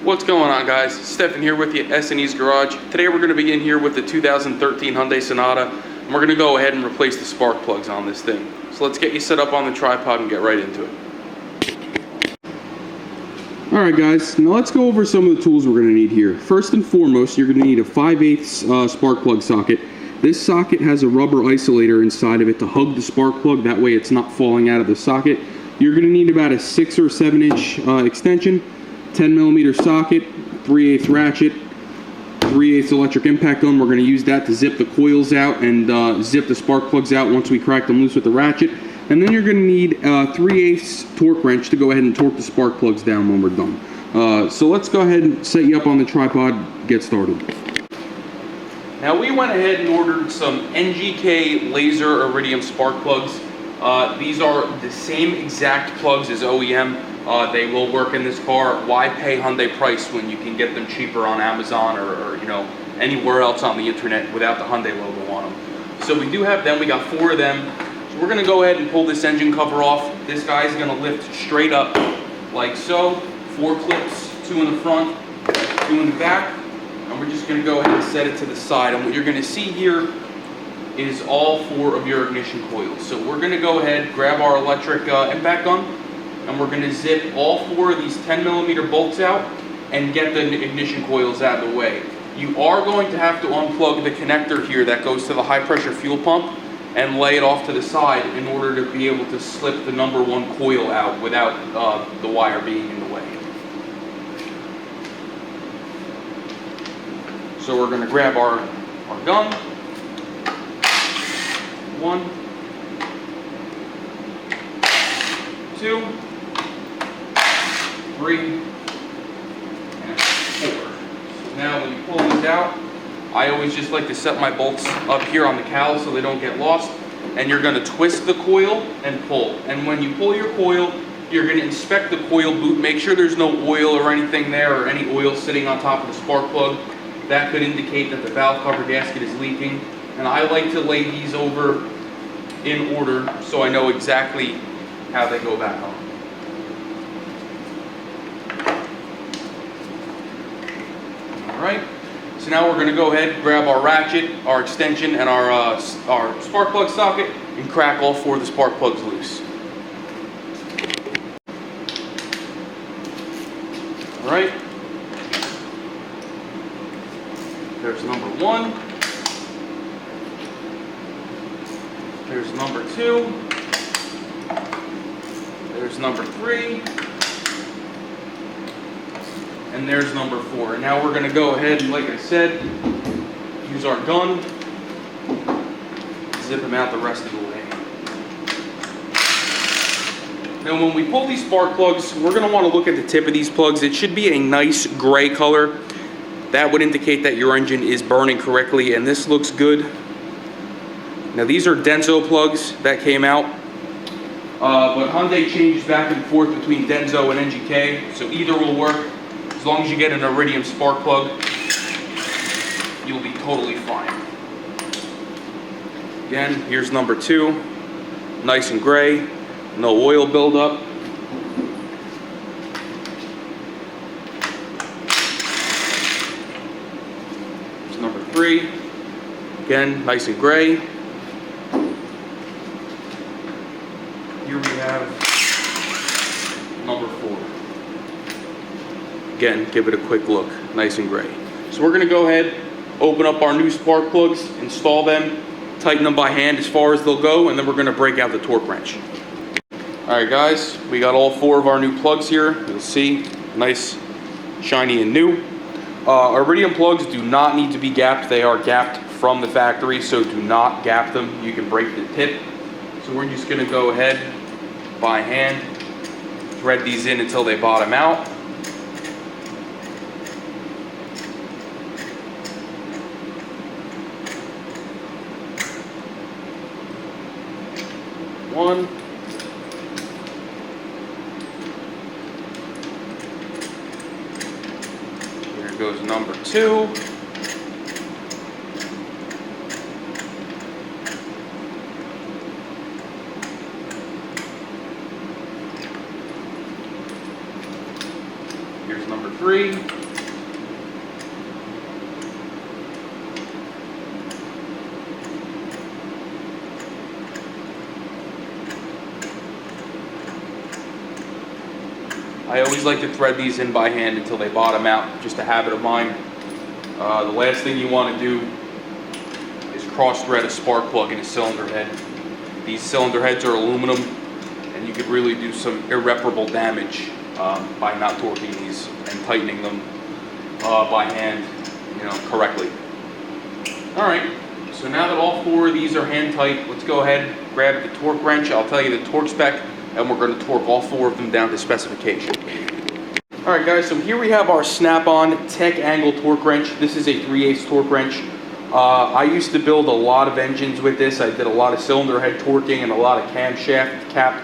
What's going on, guys? Stefan here with you at S&E's Garage. Today we're going to be in here with the 2013 Hyundai Sonata, and we're going to go ahead and replace the spark plugs on this thing. So let's get you set up on the tripod and get right into it. Alright guys, now let's go over some of the tools we're going to need here. First and foremost, you're going to need a 5/8 spark plug socket. This socket has a rubber isolator inside of it to hug the spark plug, that way it's not falling out of the socket. You're going to need about a 6 or 7 inch extension, 10mm socket, 3/8 ratchet, 3/8 electric impact gun. We're going to use that to zip the coils out and zip the spark plugs out once we crack them loose with the ratchet. And then you're going to need a 3/8 torque wrench to go ahead and torque the spark plugs down when we're done. So let's go ahead and set you up on the tripod, get started. Now we went ahead and ordered some NGK laser iridium spark plugs. These are the same exact plugs as OEM. They will work in this car. Why pay Hyundai price when you can get them cheaper on Amazon or you know, anywhere else on the internet without the Hyundai logo on them? So we do have them. We got 4 of them. So we're going to go ahead and pull this engine cover off. This guy is going to lift straight up like so. 4 clips, 2 in the front, 2 in the back. And we're just going to go ahead and set it to the side. And what you're going to see here is all 4 of your ignition coils. So we're going to go ahead, grab our electric impact gun, and we're going to zip all 4 of these 10mm bolts out and get the ignition coils out of the way. You are going to have to unplug the connector here that goes to the high pressure fuel pump and lay it off to the side in order to be able to slip the number 1 coil out without the wire being in the way. So we're going to grab our gun. 1, 2, 3, and 4. So now when you pull these out, I always just like to set my bolts up here on the cowl so they don't get lost. And you're going to twist the coil and pull. And when you pull your coil, you're going to inspect the coil boot. Make sure there's no oil or anything there or any oil sitting on top of the spark plug. That could indicate that the valve cover gasket is leaking. And I like to lay these over in order so I know exactly how they go back on. Alright, so now we're going to go ahead, grab our ratchet, our extension, and our spark plug socket and crack all 4 of the spark plugs loose. Alright, there's number 1. There's number 2. There's number 3. And there's number 4. And now we're going to go ahead and, like I said, use our gun, zip them out the rest of the way. Now when we pull these spark plugs, we're going to want to look at the tip of these plugs. It should be a nice gray color. That would indicate that your engine is burning correctly, and this looks good. Now these are Denso plugs that came out, but Hyundai changes back and forth between Denso and NGK, so either will work. As long as you get an iridium spark plug, you'll be totally fine. Again, here's number 2, nice and gray, no oil buildup. Here's number 3, again, nice and gray. Here we have number 4. Again, give it a quick look, nice and gray. So we're going to go ahead, open up our new spark plugs, install them, tighten them by hand as far as they'll go, and then we're going to break out the torque wrench. Alright guys, we got all 4 of our new plugs here. You'll see, nice, shiny and new. Iridium plugs do not need to be gapped. They are gapped from the factory, so do not gap them. You can break the tip. So we're just going to go ahead by hand, thread these in until they bottom out. One. Here goes number 2. Here's number 3. I always like to thread these in by hand until they bottom out, just a habit of mine. The last thing you want to do is cross-thread a spark plug in a cylinder head. These cylinder heads are aluminum, and you could really do some irreparable damage by not torquing these and tightening them by hand, correctly. All right, so now that all 4 of these are hand tight, let's go ahead, grab the torque wrench. I'll tell you the torque spec, and we're going to torque all 4 of them down to specification. All right, guys, so here we have our Snap-on Tech Angle torque wrench. This is a 3/8 torque wrench. I used to build a lot of engines with this. I did a lot of cylinder head torquing and a lot of camshaft cap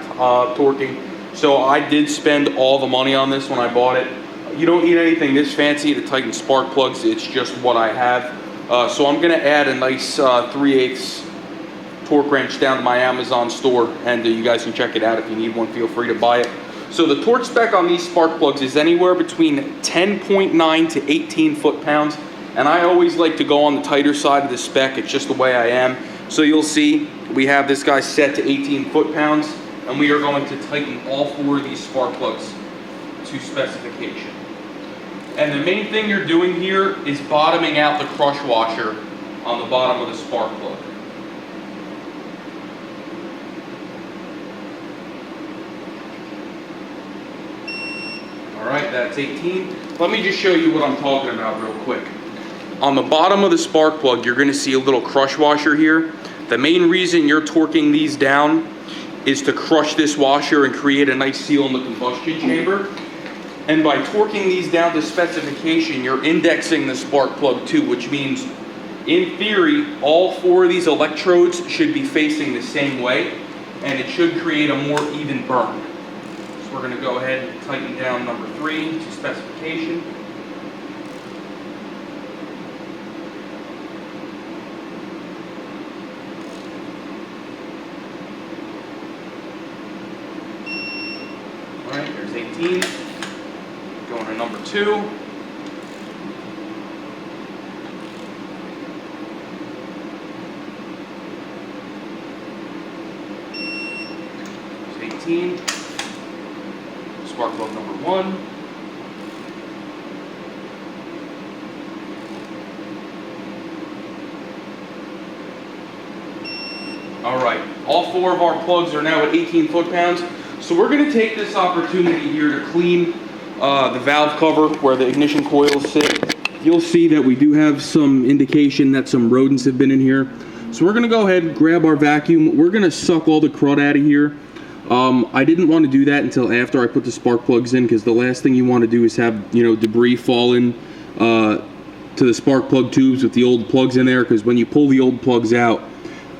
torquing. So I did spend all the money on this when I bought it. You don't need anything this fancy to tighten spark plugs. It's just what I have. So I'm going to add a nice 3/8 torque wrench down to my Amazon store, and you guys can check it out. If you need one, feel free to buy it. So the torque spec on these spark plugs is anywhere between 10.9 to 18 foot-pounds. And I always like to go on the tighter side of the spec. It's just the way I am. So you'll see we have this guy set to 18 foot-pounds, and we are going to tighten all 4 of these spark plugs to specification. And the main thing you're doing here is bottoming out the crush washer on the bottom of the spark plug. All right, that's 18. Let me just show you what I'm talking about real quick. On the bottom of the spark plug, you're going to see a little crush washer here. The main reason you're torquing these down is to crush this washer and create a nice seal in the combustion chamber. And by torquing these down to specification, you're indexing the spark plug too, which means, in theory, all 4 of these electrodes should be facing the same way, and it should create a more even burn. So we're going to go ahead and tighten down number 3 to specification. All right, there's 18. Going to number 2. There's 18. Spark plug number 1. All right, all 4 of our plugs are now at 18 foot-pounds. So we're going to take this opportunity here to clean the valve cover where the ignition coils sit. You'll see that we do have some indication that some rodents have been in here. So we're going to go ahead and grab our vacuum. We're going to suck all the crud out of here. I didn't want to do that until after I put the spark plugs in, because the last thing you want to do is have debris fall in to the spark plug tubes with the old plugs in there, because when you pull the old plugs out,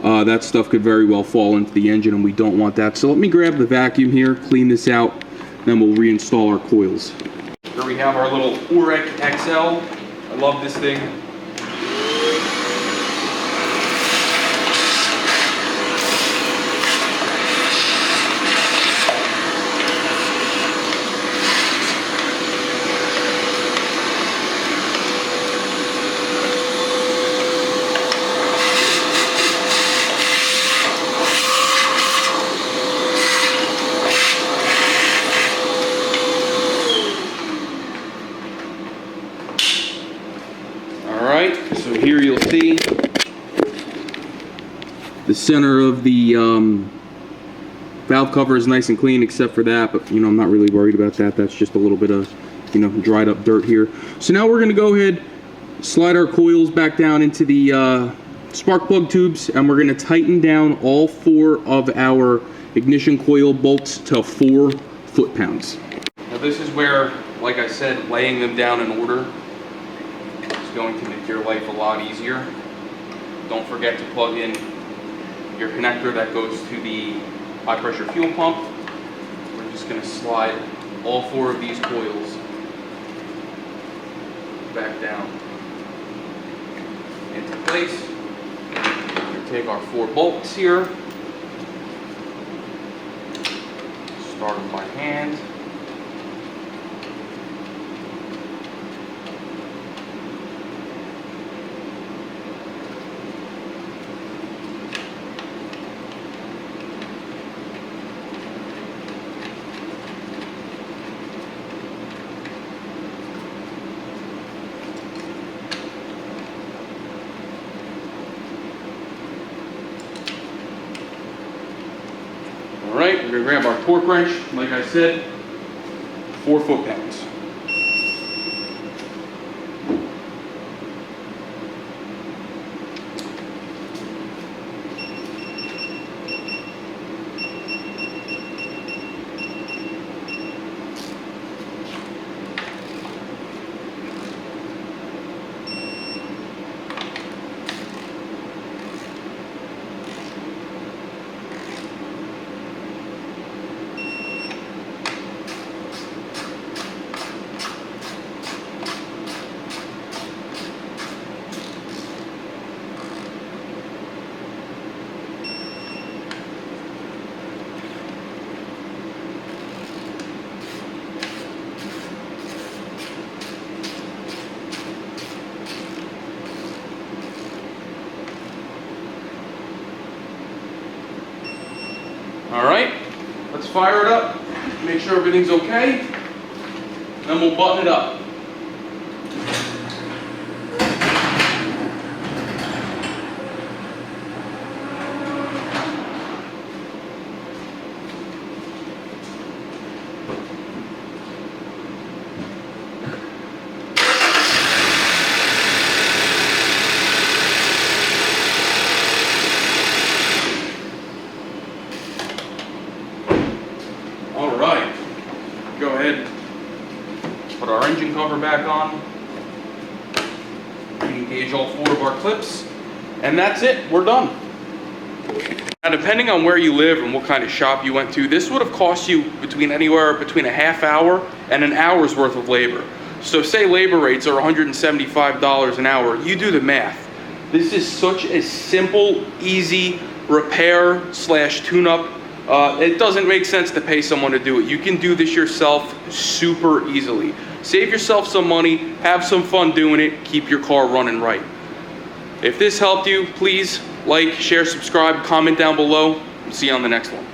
that stuff could very well fall into the engine, and we don't want that. So let me grab the vacuum here, clean this out, then we'll reinstall our coils. Here we have our little Orec XL. I love this thing. So here you'll see the center of the valve cover is nice and clean except for that, but I'm not really worried about that. That's just a little bit of dried up dirt here. So now we're going to go ahead, slide our coils back down into the spark plug tubes, and we're going to tighten down all 4 of our ignition coil bolts to 4 foot-pounds. Now this is where, like I said, laying them down in order going to make your life a lot easier. Don't forget to plug in your connector that goes to the high pressure fuel pump. We're just going to slide all 4 of these coils back down into place. We're going to take our 4 bolts here, start them by hand. we're gonna grab our torque wrench, like I said, 4 foot-pounds. All right, let's fire it up, make sure everything's okay, then we'll button it up. All right, go ahead, put our engine cover back on, engage all 4 of our clips, and that's it, we're done. Now, depending on where you live and what kind of shop you went to, this would have cost you anywhere between a half hour and an hour's worth of labor. So say labor rates are $175 an hour, you do the math. This is such a simple, easy repair / tune-up. It doesn't make sense to pay someone to do it. You can do this yourself super easily. Save yourself some money, have some fun doing it, keep your car running right. If this helped you, please like, share, subscribe, comment down below. See you on the next one.